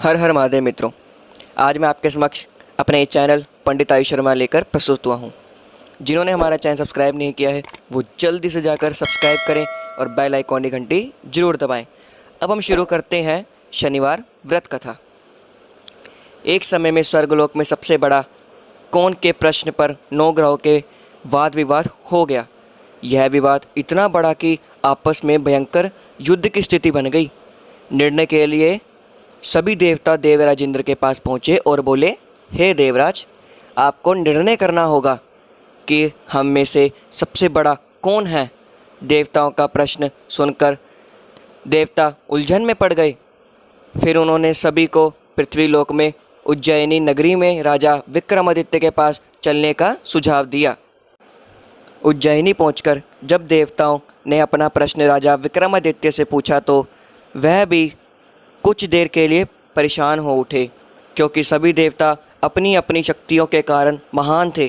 हर हर महादेव मित्रों, आज मैं आपके समक्ष अपने चैनल पंडित आयुष शर्मा लेकर प्रस्तुत हुआ हूँ। जिन्होंने हमारा चैनल सब्सक्राइब नहीं किया है वो जल्दी से जाकर सब्सक्राइब करें और बेल आइकॉन की घंटी जरूर दबाएं। अब हम शुरू करते हैं शनिवार व्रत कथा। एक समय में स्वर्गलोक में सबसे बड़ा कौन के प्रश्न पर 9 ग्रहों के वाद विवाद हो गया। यह विवाद इतना बड़ा कि आपस में भयंकर युद्ध की स्थिति बन गई। निर्णय के लिए सभी देवता देवराज इंद्र के पास पहुँचे और बोले, हे देवराज, आपको निर्णय करना होगा कि हम में से सबसे बड़ा कौन है। देवताओं का प्रश्न सुनकर देवता उलझन में पड़ गए। फिर उन्होंने सभी को पृथ्वीलोक में उज्जैनी नगरी में राजा विक्रमादित्य के पास चलने का सुझाव दिया। उज्जैनी पहुंचकर जब देवताओं ने अपना प्रश्न राजा विक्रमादित्य से पूछा तो वह भी कुछ देर के लिए परेशान हो उठे, क्योंकि सभी देवता अपनी अपनी शक्तियों के कारण महान थे।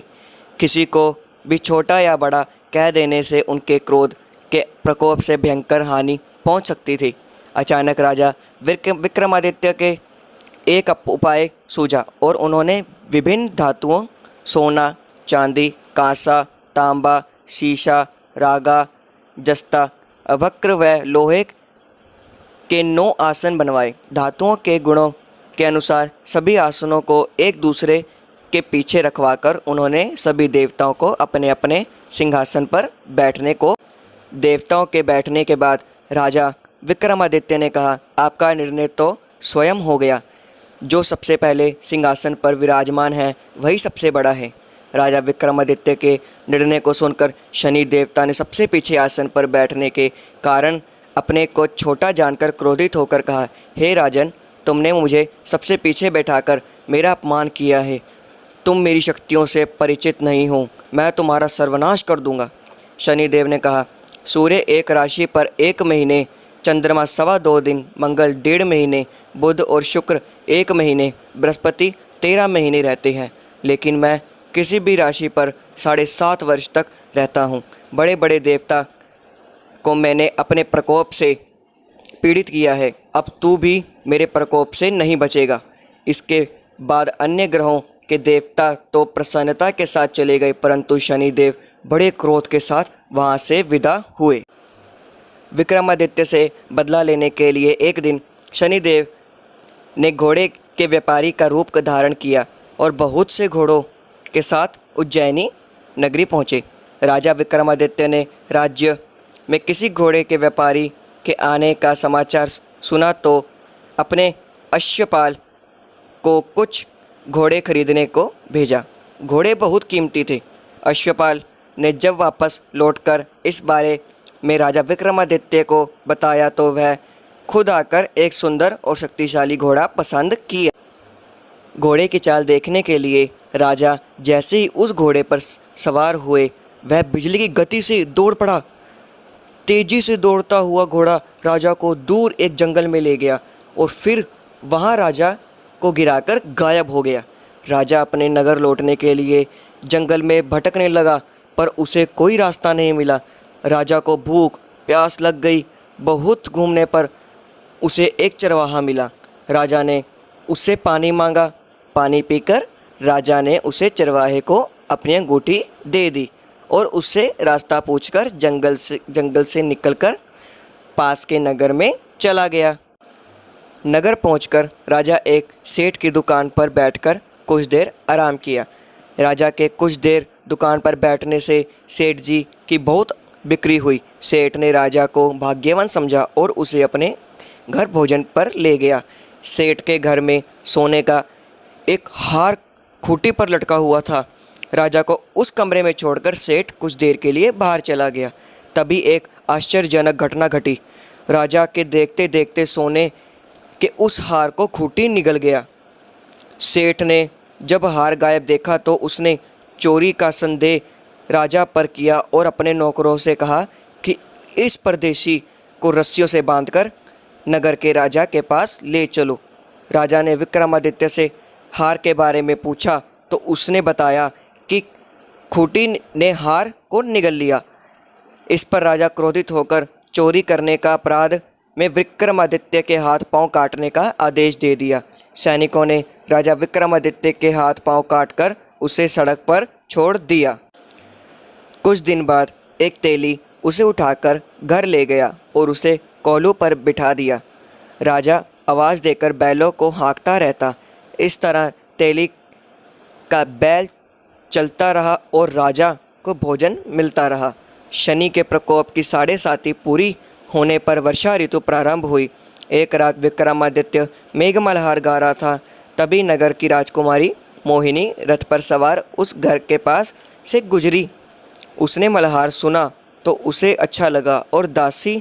किसी को भी छोटा या बड़ा कह देने से उनके क्रोध के प्रकोप से भयंकर हानि पहुंच सकती थी। अचानक राजा विक्रमादित्य के एक उपाय सूझा और उन्होंने विभिन्न धातुओं सोना, चांदी, कांसा, तांबा, शीशा, रागा, जस्ता, अभक्र व लोहे के 9 आसन बनवाए। धातुओं के गुणों के अनुसार सभी आसनों को एक दूसरे के पीछे रखवाकर उन्होंने सभी देवताओं को अपने अपने सिंहासन पर बैठने को। देवताओं के बैठने के बाद राजा विक्रमादित्य ने कहा, आपका निर्णय तो स्वयं हो गया। जो सबसे पहले सिंहासन पर विराजमान है वही सबसे बड़ा है। राजा विक्रमादित्य के निर्णय को सुनकर शनि देवता ने सबसे पीछे आसन पर बैठने के कारण अपने को छोटा जानकर क्रोधित होकर कहा, हे राजन, तुमने मुझे सबसे पीछे बैठाकर मेरा अपमान किया है। तुम मेरी शक्तियों से परिचित नहीं हो, मैं तुम्हारा सर्वनाश कर दूंगा। शनिदेव ने कहा, सूर्य एक राशि पर 1 महीने, चंद्रमा 2.25 दिन, मंगल 1.5 महीने, बुध और शुक्र 1 महीने, बृहस्पति 13 महीने रहते हैं, लेकिन मैं किसी भी राशि पर 7.5 वर्ष तक रहता हूँ। बड़े बड़े देवता को मैंने अपने प्रकोप से पीड़ित किया है, अब तू भी मेरे प्रकोप से नहीं बचेगा। इसके बाद अन्य ग्रहों के देवता तो प्रसन्नता के साथ चले गए, परंतु शनिदेव बड़े क्रोध के साथ वहां से विदा हुए। विक्रमादित्य से बदला लेने के लिए एक दिन शनिदेव ने घोड़े के व्यापारी का रूप धारण किया और बहुत से घोड़ों के साथ उज्जैनी नगरी पहुँचे। राजा विक्रमादित्य ने राज्य में किसी घोड़े के व्यापारी के आने का समाचार सुना तो अपने अश्वपाल को कुछ घोड़े खरीदने को भेजा। घोड़े बहुत कीमती थे। अश्वपाल ने जब वापस लौटकर इस बारे में राजा विक्रमादित्य को बताया तो वह खुद आकर एक सुंदर और शक्तिशाली घोड़ा पसंद किया। घोड़े की चाल देखने के लिए राजा जैसे ही उस घोड़े पर सवार हुए वह बिजली की गति से दौड़ पड़ा। तेजी से दौड़ता हुआ घोड़ा राजा को दूर एक जंगल में ले गया और फिर वहां राजा को गिराकर गायब हो गया। राजा अपने नगर लौटने के लिए जंगल में भटकने लगा, पर उसे कोई रास्ता नहीं मिला। राजा को भूख प्यास लग गई। बहुत घूमने पर उसे एक चरवाहा मिला। राजा ने उससे पानी मांगा। पानी पीकर राजा ने उसे चरवाहे को अपनी अंगूठी दे दी और उससे रास्ता पूछकर जंगल से निकलकर पास के नगर में चला गया। नगर पहुंचकर राजा एक सेठ की दुकान पर बैठकर कुछ देर आराम किया। राजा के कुछ देर दुकान पर बैठने से सेठ जी की बहुत बिक्री हुई। सेठ ने राजा को भाग्यवान समझा और उसे अपने घर भोजन पर ले गया। सेठ के घर में सोने का एक हार खूंटी पर लटका हुआ था। राजा को उस कमरे में छोड़कर सेठ कुछ देर के लिए बाहर चला गया। तभी एक आश्चर्यजनक घटना घटी। राजा के देखते देखते सोने के उस हार को खूंटी निगल गया। सेठ ने जब हार गायब देखा तो उसने चोरी का संदेह राजा पर किया और अपने नौकरों से कहा कि इस परदेशी को रस्सियों से बांधकर नगर के राजा के पास ले चलो। राजा ने विक्रमादित्य से हार के बारे में पूछा तो उसने बताया कि खूंटी ने हार को निगल लिया। इस पर राजा क्रोधित होकर चोरी करने का अपराध में विक्रमादित्य के हाथ पांव काटने का आदेश दे दिया। सैनिकों ने राजा विक्रमादित्य के हाथ पांव काटकर उसे सड़क पर छोड़ दिया। कुछ दिन बाद एक तेली उसे उठाकर घर ले गया और उसे कोलू पर बिठा दिया। राजा आवाज़ देकर बैलों को हाँकता रहता। इस तरह तेली का बैल चलता रहा और राजा को भोजन मिलता रहा। शनि के प्रकोप की 7.5 पूरी होने पर वर्षा ऋतु प्रारंभ हुई। एक रात विक्रमादित्य मेघमल्हार गा रहा था, तभी नगर की राजकुमारी मोहिनी रथ पर सवार उस घर के पास से गुजरी। उसने मल्हार सुना तो उसे अच्छा लगा और दासी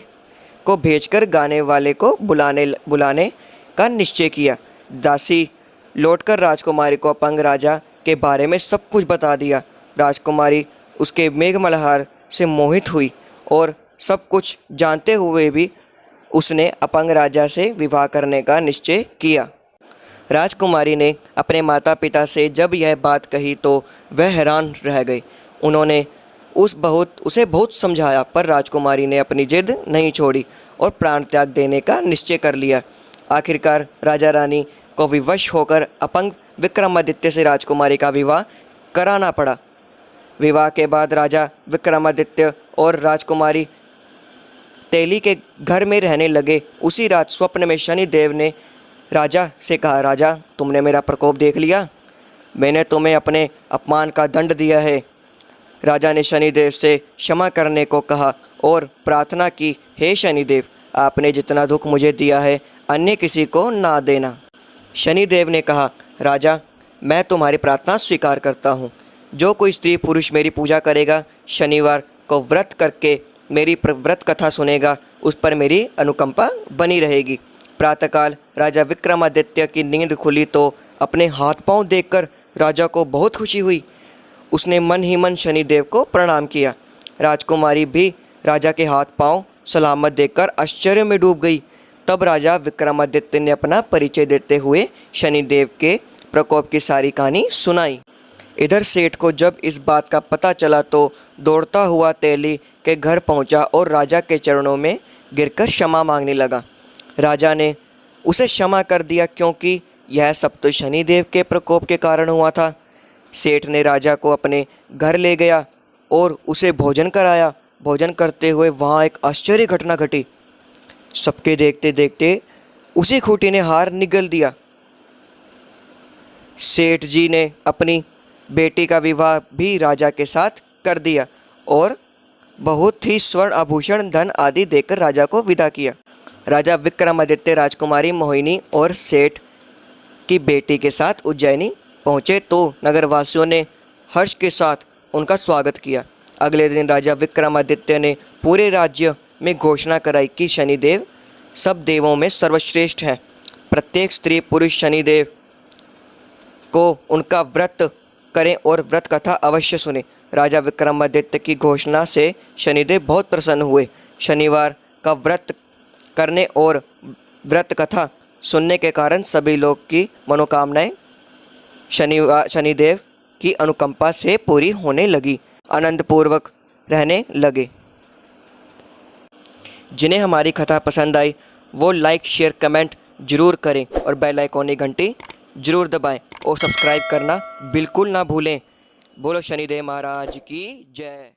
को भेजकर गाने वाले को बुलाने का निश्चय किया। दासी लौटकर राजकुमारी को अपंग राजा के बारे में सब कुछ बता दिया। राजकुमारी उसके मेघमल्हार से मोहित हुई और सब कुछ जानते हुए भी उसने अपंग राजा से विवाह करने का निश्चय किया। राजकुमारी ने अपने माता पिता से जब यह बात कही तो वह हैरान रह गए। उन्होंने उसे बहुत समझाया, पर राजकुमारी ने अपनी जिद नहीं छोड़ी और प्राण त्याग देने का निश्चय कर लिया। आखिरकार राजा रानी को विवश होकर अपंग विक्रमादित्य से राजकुमारी का विवाह कराना पड़ा। विवाह के बाद राजा विक्रमादित्य और राजकुमारी तेली के घर में रहने लगे। उसी रात स्वप्न में शनिदेव ने राजा से कहा, राजा, तुमने मेरा प्रकोप देख लिया? मैंने तुम्हें अपने अपमान का दंड दिया है। राजा ने शनिदेव से क्षमा करने को कहा और प्रार्थना की, हे शनिदेव, आपने जितना दुख मुझे दिया है अन्य किसी को ना देना। शनिदेव ने कहा, राजा, मैं तुम्हारी प्रार्थना स्वीकार करता हूँ। जो कोई स्त्री पुरुष मेरी पूजा करेगा, शनिवार को व्रत करके मेरी व्रत कथा सुनेगा, उस पर मेरी अनुकंपा बनी रहेगी। प्रातःकाल राजा विक्रमादित्य की नींद खुली तो अपने हाथ पांव देखकर राजा को बहुत खुशी हुई। उसने मन ही मन शनिदेव को प्रणाम किया। राजकुमारी भी राजा के हाथ पांव सलामत देखकर आश्चर्य में डूब गई। तब राजा विक्रमादित्य ने अपना परिचय देते हुए शनिदेव के प्रकोप की सारी कहानी सुनाई। इधर सेठ को जब इस बात का पता चला तो दौड़ता हुआ तेली के घर पहुंचा और राजा के चरणों में गिरकर क्षमा मांगने लगा। राजा ने उसे क्षमा कर दिया क्योंकि यह सब तो शनिदेव के प्रकोप के कारण हुआ था। सेठ ने राजा को अपने घर ले गया और उसे भोजन कराया। भोजन करते हुए वहाँ एक आश्चर्य घटना घटी। सबके देखते देखते उसी खूंटी ने हार निगल दिया। सेठ जी ने अपनी बेटी का विवाह भी राजा के साथ कर दिया और बहुत ही स्वर्ण आभूषण, धन आदि देकर राजा को विदा किया। राजा विक्रमादित्य राजकुमारी मोहिनी और सेठ की बेटी के साथ उज्जैनी पहुँचे तो नगरवासियों ने हर्ष के साथ उनका स्वागत किया। अगले दिन राजा विक्रमादित्य ने पूरे राज्य में घोषणा कराई कि शनिदेव सब देवों में सर्वश्रेष्ठ हैं। प्रत्येक स्त्री पुरुष शनिदेव को उनका व्रत करें और व्रत कथा अवश्य सुने। राजा विक्रमादित्य की घोषणा से शनिदेव बहुत प्रसन्न हुए। शनिवार का व्रत करने और व्रत कथा सुनने के कारण सभी लोग की मनोकामनाएं शनिदेव की अनुकंपा से पूरी होने लगी, आनंदपूर्वक रहने लगे। जिन्हें हमारी कथा पसंद आई वो लाइक, शेयर, कमेंट जरूर करें और बेल आइकॉन की घंटी जरूर दबाएं और सब्सक्राइब करना बिल्कुल ना भूलें। बोलो शनिदेव महाराज की जय।